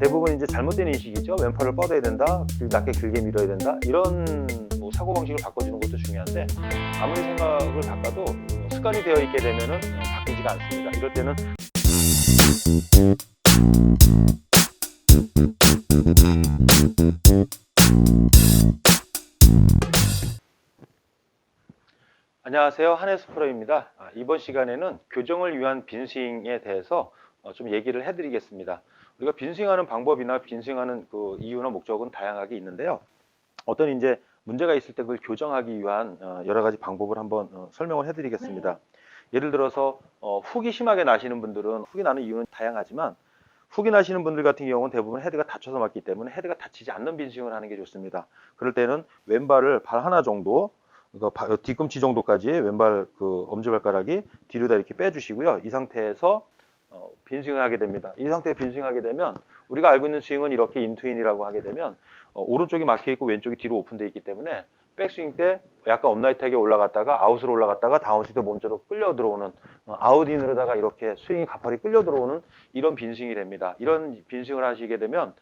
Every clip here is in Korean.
대부분 이제 잘못된 인식이죠. 왼팔을 뻗어야 된다, 낮게 길게 밀어야 된다, 이런 뭐 사고 방식을 바꿔주는 것도 중요한데, 아무리 생각을 바꿔도 습관이 되어 있게 되면은 바뀌지가 않습니다. 이럴 때는 안녕하세요, 한혜수 프로입니다. 이번 시간에는 교정을 위한 빈스윙에 대해서 좀 얘기를 해드리겠습니다. 우리가 빈스윙하는 방법이나 빈스윙하는 그 이유나 목적은 다양하게 있는데요. 어떤 이제 문제가 있을 때 그걸 교정하기 위한 여러 가지 방법을 한번 설명을 해드리겠습니다. 예를 들어서 훅이 심하게 나시는 분들은, 훅이 나는 이유는 다양하지만 훅이 나시는 분들 같은 경우는 대부분 헤드가 다쳐서 맞기 때문에 헤드가 다치지 않는 빈스윙을 하는 게 좋습니다. 그럴 때는 왼발을 발 하나 정도, 그러니까 뒤꿈치 정도까지 왼발 그 엄지발가락이 뒤로 다 이렇게 빼주시고요. 이 상태에서 빈스윙을 하게 됩니다. 이 상태에 빈스윙하게 되면, 우리가 알고 있는 스윙은 이렇게 인투인이라고 하게 되면 오른쪽이 막혀 있고 왼쪽이 뒤로 오픈되어 있기 때문에 백스윙 때 약간 업라이트하게 올라갔다가 아웃으로 올라갔다가 다운스윙도 몸쪽으로 끌려 들어오는, 아웃인으로다가 이렇게 스윙이 가파리 끌려 들어오는 이런 빈스윙이 됩니다. 이런 빈스윙을 하시게 되면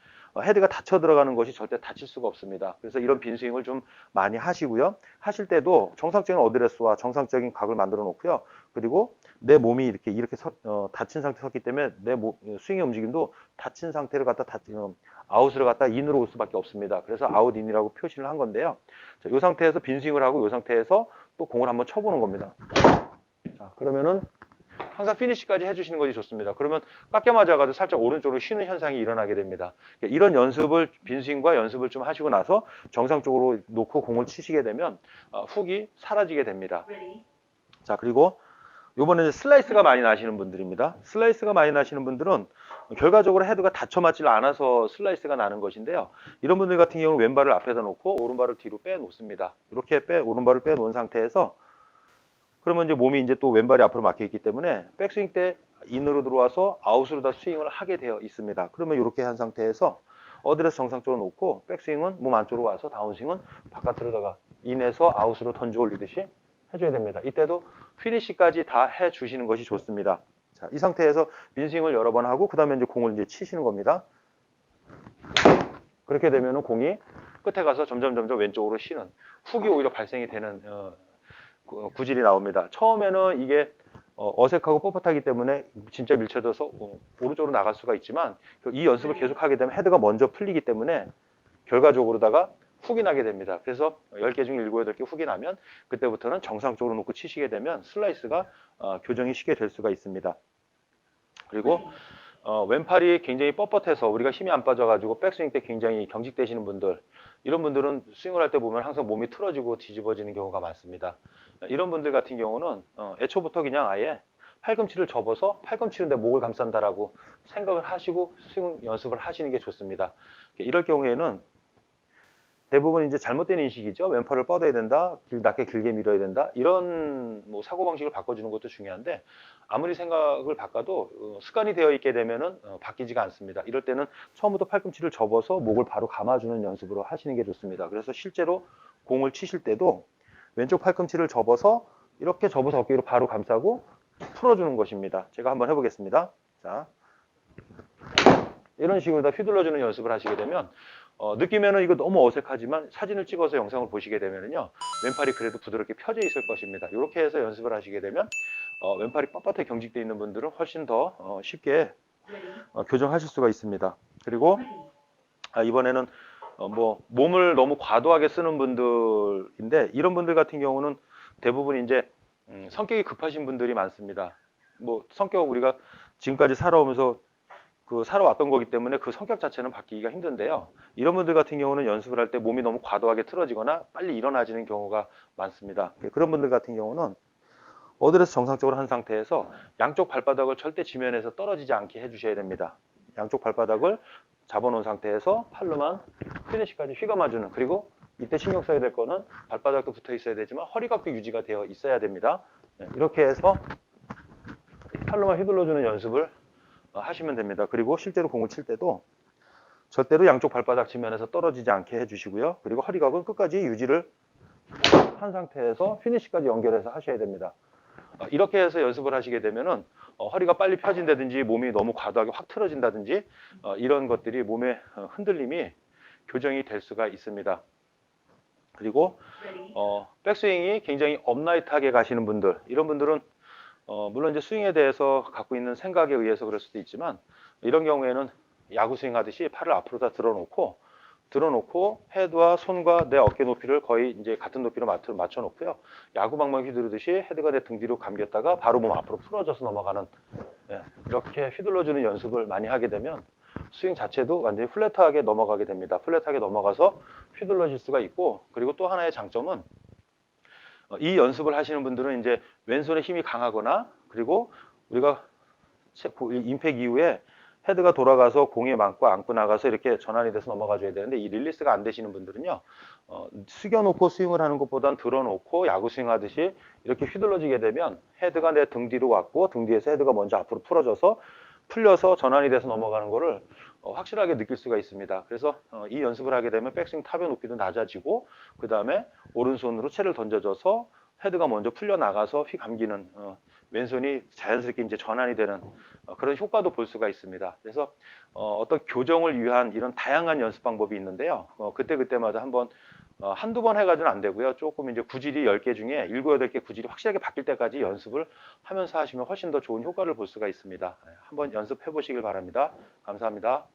헤드가 닫혀 들어가는 것이 절대 다칠 수가 없습니다. 그래서 이런 빈스윙을 좀 많이 하시고요. 하실 때도 정상적인 어드레스와 정상적인 각을 만들어 놓고요. 그리고 내 몸이 이렇게 닫힌 상태에 섰기 때문에 내 스윙의 움직임도 닫힌 상태를 갖다 아웃으로 갔다 인으로 올 수밖에 없습니다. 그래서 아웃인이라고 표시를 한 건데요. 자, 이 상태에서 빈스윙을 하고 이 상태에서 또 공을 한번 쳐보는 겁니다. 자, 그러면은 항상 피니시까지 해주시는 것이 좋습니다. 그러면 깎여 맞아가지고 살짝 오른쪽으로 쉬는 현상이 일어나게 됩니다. 이런 연습을, 빈스윙과 연습을 좀 하시고 나서 정상적으로 놓고 공을 치시게 되면 훅이 사라지게 됩니다. 자, 그리고 요번에 슬라이스가 많이 나시는 분들입니다. 슬라이스가 많이 나시는 분들은 결과적으로 헤드가 닫혀 맞질 않아서 슬라이스가 나는 것인데요. 이런 분들 같은 경우는 왼발을 앞에다 놓고 오른발을 뒤로 빼놓습니다. 이렇게 오른발을 빼놓은 상태에서, 그러면 이제 몸이 이제 또 왼발이 앞으로 막혀 있기 때문에 백스윙 때 인으로 들어와서 아웃으로 다 스윙을 하게 되어 있습니다. 그러면 이렇게 한 상태에서 어드레스 정상적으로 놓고 백스윙은 몸 안쪽으로 와서 다운스윙은 바깥으로다가 인에서 아웃으로 던져 올리듯이 해줘야 됩니다. 이때도 피니시까지 다 해주시는 것이 좋습니다. 자, 이 상태에서 빈스윙을 여러 번 하고 그 다음에 이제 공을 이제 치시는 겁니다. 그렇게 되면은 공이 끝에 가서 점점 왼쪽으로 쉬는, 훅이 오히려 발생이 되는 구질이 나옵니다. 처음에는 이게 어색하고 뻣뻣하기 때문에 진짜 밀쳐져서 오른쪽으로 나갈 수가 있지만, 이 연습을 계속하게 되면 헤드가 먼저 풀리기 때문에 결과적으로다가 훅이 나게 됩니다. 그래서 10개 중에 7, 8개 훅이 나면 그때부터는 정상적으로 놓고 치시게 되면 슬라이스가 교정이 쉽게 될 수가 있습니다. 그리고 왼팔이 굉장히 뻣뻣해서 우리가 힘이 안 빠져가지고 백스윙 때 굉장히 경직되시는 분들, 이런 분들은 스윙을 할 때 보면 항상 몸이 틀어지고 뒤집어지는 경우가 많습니다. 이런 분들 같은 경우는 애초부터 그냥 아예 팔꿈치를 접어서 팔꿈치로 내 목을 감싼다라고 생각을 하시고 스윙 연습을 하시는 게 좋습니다. 이럴 경우에는 대부분 이제 잘못된 인식이죠. 왼팔을 뻗어야 된다, 낮게 길게 밀어야 된다, 이런 뭐 사고 방식을 바꿔주는 것도 중요한데, 아무리 생각을 바꿔도 습관이 되어 있게 되면은 바뀌지가 않습니다. 이럴 때는 처음부터 팔꿈치를 접어서 목을 바로 감아주는 연습으로 하시는 게 좋습니다. 그래서 실제로 공을 치실 때도 왼쪽 팔꿈치를 접어서 이렇게 접어서 어깨로 바로 감싸고 풀어주는 것입니다. 제가 한번 해보겠습니다. 자, 이런 식으로 다 휘둘러주는 연습을 하시게 되면 느끼면은 이거 너무 어색하지만 사진을 찍어서 영상을 보시게 되면은요, 왼팔이 그래도 부드럽게 펴져 있을 것입니다. 이렇게 해서 연습을 하시게 되면 왼팔이 뻣뻣하게 경직되어 있는 분들은 훨씬 더 쉽게 교정하실 수가 있습니다. 그리고 이번에는 뭐 몸을 너무 과도하게 쓰는 분들인데, 이런 분들 같은 경우는 대부분 이제 성격이 급하신 분들이 많습니다. 뭐 성격, 우리가 지금까지 살아오면서 살아왔던 거기 때문에 그 성격 자체는 바뀌기가 힘든데요. 이런 분들 같은 경우는 연습을 할 때 몸이 너무 과도하게 틀어지거나 빨리 일어나지는 경우가 많습니다. 그런 분들 같은 경우는 어드레스 정상적으로 한 상태에서 양쪽 발바닥을 절대 지면에서 떨어지지 않게 해주셔야 됩니다. 양쪽 발바닥을 잡아놓은 상태에서 팔로만 피니시까지 휘감아주는, 그리고 이때 신경 써야 될 거는 발바닥도 붙어 있어야 되지만 허리각도 유지가 되어 있어야 됩니다. 이렇게 해서 팔로만 휘둘러주는 연습을 하시면 됩니다. 그리고 실제로 공을 칠 때도 절대로 양쪽 발바닥 지면에서 떨어지지 않게 해주시고요. 그리고 허리각은 끝까지 유지를 한 상태에서 피니시까지 연결해서 하셔야 됩니다. 이렇게 해서 연습을 하시게 되면은 허리가 빨리 펴진다든지 몸이 너무 과도하게 확 틀어진다든지 이런 것들이 몸의 흔들림이 교정이 될 수가 있습니다. 그리고 백스윙이 굉장히 업라이트하게 가시는 분들, 이런 분들은 물론 이제 스윙에 대해서 갖고 있는 생각에 의해서 그럴 수도 있지만 이런 경우에는 야구 스윙 하듯이 팔을 앞으로 다 들어놓고 헤드와 손과 내 어깨 높이를 거의 이제 같은 높이로 맞춰 놓고요. 야구 방망이 휘두르듯이 헤드가 내 등 뒤로 감겼다가 바로 몸 앞으로 풀어져서 넘어가는, 이렇게 휘둘러주는 연습을 많이 하게 되면 스윙 자체도 완전히 플랫하게 넘어가게 됩니다. 플랫하게 넘어가서 휘둘러질 수가 있고, 그리고 또 하나의 장점은 이 연습을 하시는 분들은 이제 왼손에 힘이 강하거나, 그리고 우리가 임팩 이후에 헤드가 돌아가서 공에 안고 나가서 이렇게 전환이 돼서 넘어가 줘야 되는데 이 릴리스가 안 되시는 분들은요, 숙여놓고 스윙을 하는 것보단 들어놓고 야구 스윙 하듯이 이렇게 휘둘러지게 되면 헤드가 내 등 뒤로 왔고 등 뒤에서 헤드가 먼저 앞으로 풀려서 전환이 돼서 넘어가는 거를 확실하게 느낄 수가 있습니다. 그래서 이 연습을 하게 되면 백스윙 탑의 높이도 낮아지고, 그 다음에 오른손으로 채를 던져줘서 헤드가 먼저 풀려 나가서 휘 감기는, 왼손이 자연스럽게 이제 전환이 되는 그런 효과도 볼 수가 있습니다. 그래서 어떤 교정을 위한 이런 다양한 연습 방법이 있는데요. 그때마다 한두 번 해가지고는 안 되고요. 조금 이제 구질이 10개 중에 7, 8개 구질이 확실하게 바뀔 때까지 연습을 하면서 하시면 훨씬 더 좋은 효과를 볼 수가 있습니다. 한번 연습해 보시길 바랍니다. 감사합니다.